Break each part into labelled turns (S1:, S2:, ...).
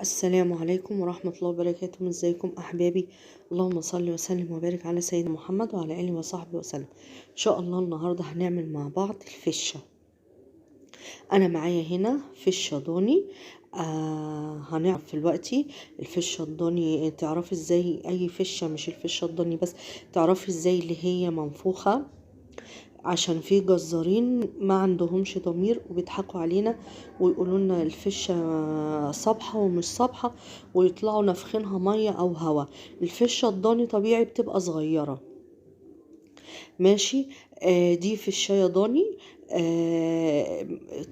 S1: السلام عليكم ورحمة الله وبركاته. ازيكم أحبابي؟ اللهم صل وسلم وبارك على سيدنا محمد وعلى آله وصحبه وسلم. إن شاء الله النهاردة هنعمل مع بعض الفشة. أنا معايا هنا فشة ضاني. هنعرف دلوقتي الفشة الضاني تعرفي ازاي أي فشة، مش الفشة الضاني بس، تعرفي ازاي اللي هي منفوخة، عشان في جزارين ما عندهمش ضمير وبيضحكوا علينا ويقولوا لنا الفشه صبحه ومش صبحه، ويطلعوا نافخينها ميه او هوا. الفشه الضاني طبيعي بتبقى صغيره، ماشي. دي فشاية ضاني.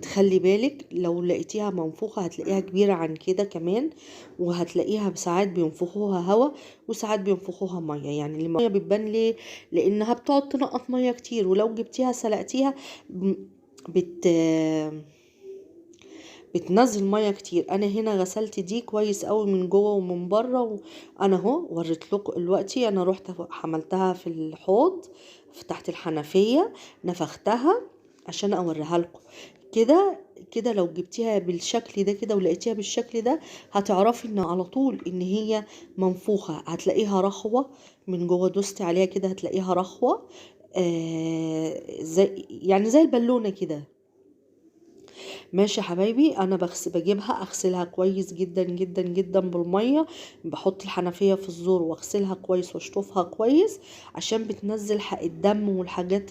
S1: تخلي بالك لو لقيتيها منفوخة هتلاقيها كبيرة عن كده كمان، وهتلاقيها ساعات بينفخوها هوا وساعات بينفخوها مية. يعني المية بتبان ليه؟ لانها بتقعد تنقط مية كتير، ولو جبتيها سلقتيها بت بتنزل ميه كتير. انا هنا غسلت دي كويس قوي من جوه ومن بره، وانا اهو وريت لكم دلوقتي. انا رحت حملتها في الحوض فتحت الحنفيه، نفختها عشان اوريها لكم. كده كده لو جبتيها بالشكل ده كده ولقيتيها بالشكل ده هتعرفي ان على طول ان هي منفوخه. هتلاقيها رخوه من جوه، دوستي عليها كده هتلاقيها رخوه، زي يعني زي البالونه كده. ماشي يا حبايبي. انا بجيبها اغسلها كويس جدا جدا جدا بالميه، بحط الحنفيه في الزور واغسلها كويس واشطفها كويس عشان بتنزل حق الدم والحاجات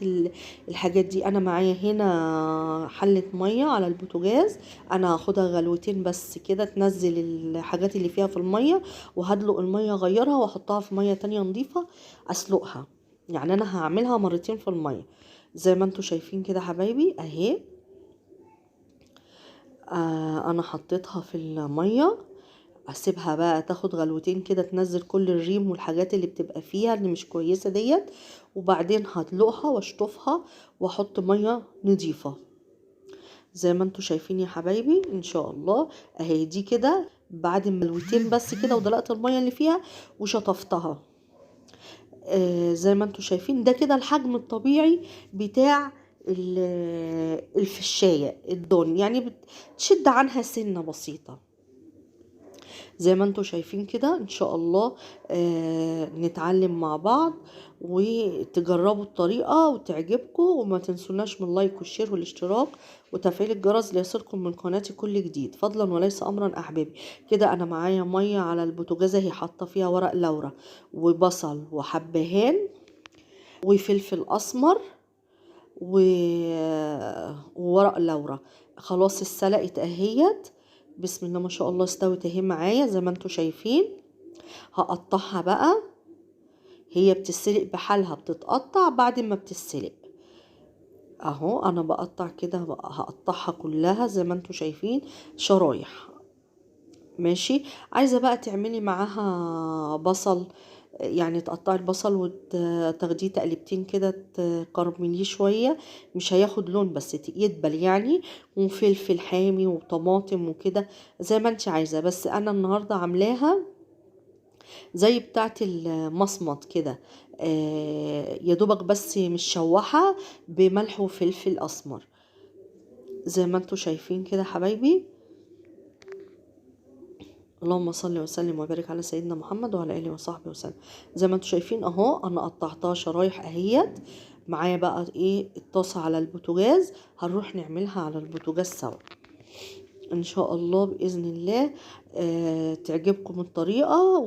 S1: الحاجات دي. انا معايا هنا حله ميه على البوتاجاز، انا هاخدها غلوتين بس كده تنزل الحاجات اللي فيها في الميه، وهدلق الميه اغيرها واحطها في ميه تانية نظيفه اسلقها. يعني انا هعملها مرتين في الميه زي ما انتوا شايفين كده حبايبي اهي. انا حطيتها في الميه، اسيبها بقى تاخد غلوتين كده تنزل كل الريم والحاجات اللي بتبقى فيها اللي مش كويسه ديت، وبعدين هدلقها واشطفها واحط ميه نضيفه زي ما انتوا شايفين يا حبايبي. ان شاء الله اهي دي كده بعد ما غلوتين بس كده ودلقت الميه اللي فيها وشطفتها. زي ما انتوا شايفين ده كده الحجم الطبيعي بتاع الفشاية الضاني، يعني بتشد عنها سنة بسيطة زي ما انتوا شايفين كده. ان شاء الله نتعلم مع بعض وتجربوا الطريقة وتعجبكم، وما تنسوناش من اللايك والشير والاشتراك وتفعيل الجرس ليصلكم من قناتي كل جديد، فضلا وليس امرا احبابي. كده انا معايا مية على البوتاجاز اهي، حاطه فيها ورق لورا وبصل وحبهان وفلفل اسمر وورق لورا. خلاص اتسلقت اهيت، بسم الله ما شاء الله استوت اهي معايا زي ما انتوا شايفين. هقطعها بقى، هي بتتسلق بحالها بتتقطع بعد ما بتتسلق اهو. انا بقطع كده هقطعها كلها زي ما انتوا شايفين شرايح، ماشي. عايزة بقى تعملي معاها بصل، يعني تقطعي البصل وتاخديه تقلبتين كده تكرمليه شوية، مش هياخد لون بس يدبل يعني، وفلفل حامي وطماطم وكده زي ما انت عايزة. بس انا النهاردة عاملاها زي بتاعة المصمت كده، يا دوبك بس مشوحة بملح وفلفل اسمر زي ما انتوا شايفين كده حبايبي. اللهم صل وسلم وبارك على سيدنا محمد وعلى اله وصحبه وسلم. زي ما انتم شايفين اهو انا قطعتها شرايح اهيت. معايا بقى ايه الطاسه على البوتاجاز، هنروح نعملها على البوتاجاز سوا ان شاء الله باذن الله. تعجبكم الطريقه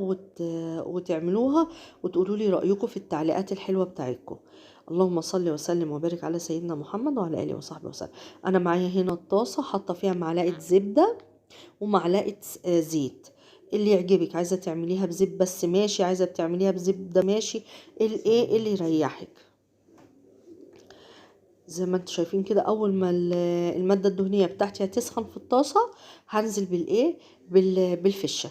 S1: وتعملوها وتقولوا لي رايكم في التعليقات الحلوه بتاعتكم. اللهم صل وسلم وبارك على سيدنا محمد وعلى اله وصحبه وسلم. انا معايا هنا الطاسه حاطه فيها معلقه زبده ومعلقه زيت، اللي يعجبك. عايزه تعمليها بزيت بس ماشي، عايزه تعمليها بزبده ماشي، الايه اللي يريحك. زي ما انتم شايفين كده اول ما الماده الدهنيه بتاعتي هتسخن في الطاسه هنزل بالايه بالفشه.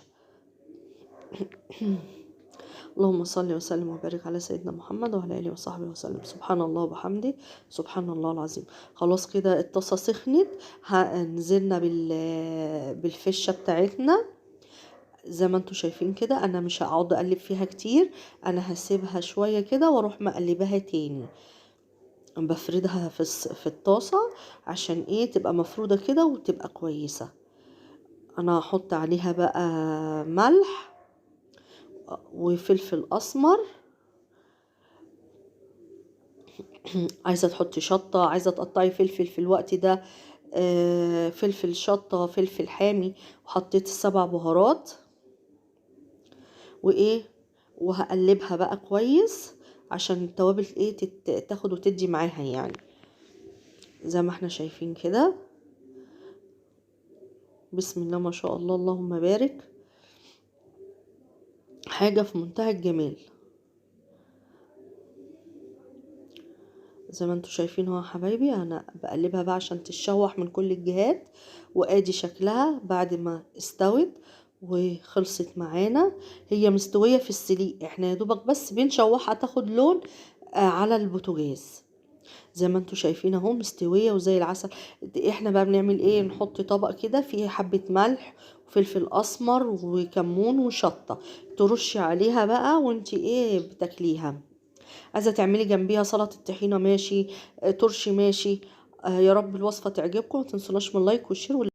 S1: اللهم صل وسلم وبارك على سيدنا محمد وعلى اله وصحبه وسلم. سبحان الله وبحمده سبحان الله العظيم. خلاص كده الطاسه سخنت، نزلنا بالفشه بتاعتنا زي ما انتوا شايفين كده. انا مش هقعد اقلب فيها كتير، انا هسيبها شويه كده واروح مقلبها تاني، بفردها في الطاسه عشان ايه تبقى مفروده كده وتبقى كويسه انا هحط عليها بقى ملح وفلفل اسمر. عايزة تحطي شطة، عايزة تقطعي فلفل في الوقت ده، فلفل شطة، فلفل حامي. وحطيت السبع بهارات وايه، وهقلبها بقى كويس عشان التوابل ايه تاخد وتدي معاها يعني، زي ما احنا شايفين كده. بسم الله ما شاء الله، اللهم بارك. حاجة في منتهى الجمال زي ما انتوا شايفين اهو يا حبايبي. انا بقلبها بقى عشان تتشوح من كل الجهات. وادي شكلها بعد ما استوت وخلصت معانا. هي مستوية في السليق، احنا يا دوبك بس بنشوحها تاخد لون على البوتاجاز. زي ما انتوا شايفين اهو مستوية وزي العسل. احنا بقى بنعمل ايه، نحط طبق كده فيه حبة ملح وفلفل اسمر وكمون وشطة، ترشي عليها بقى وانتي ايه بتاكليها. عايزة تعملي جنبيها سلطة طحينة ماشي، ترشي ماشي. يا رب الوصفة تعجبكم، متنسوناش من لايك وشير.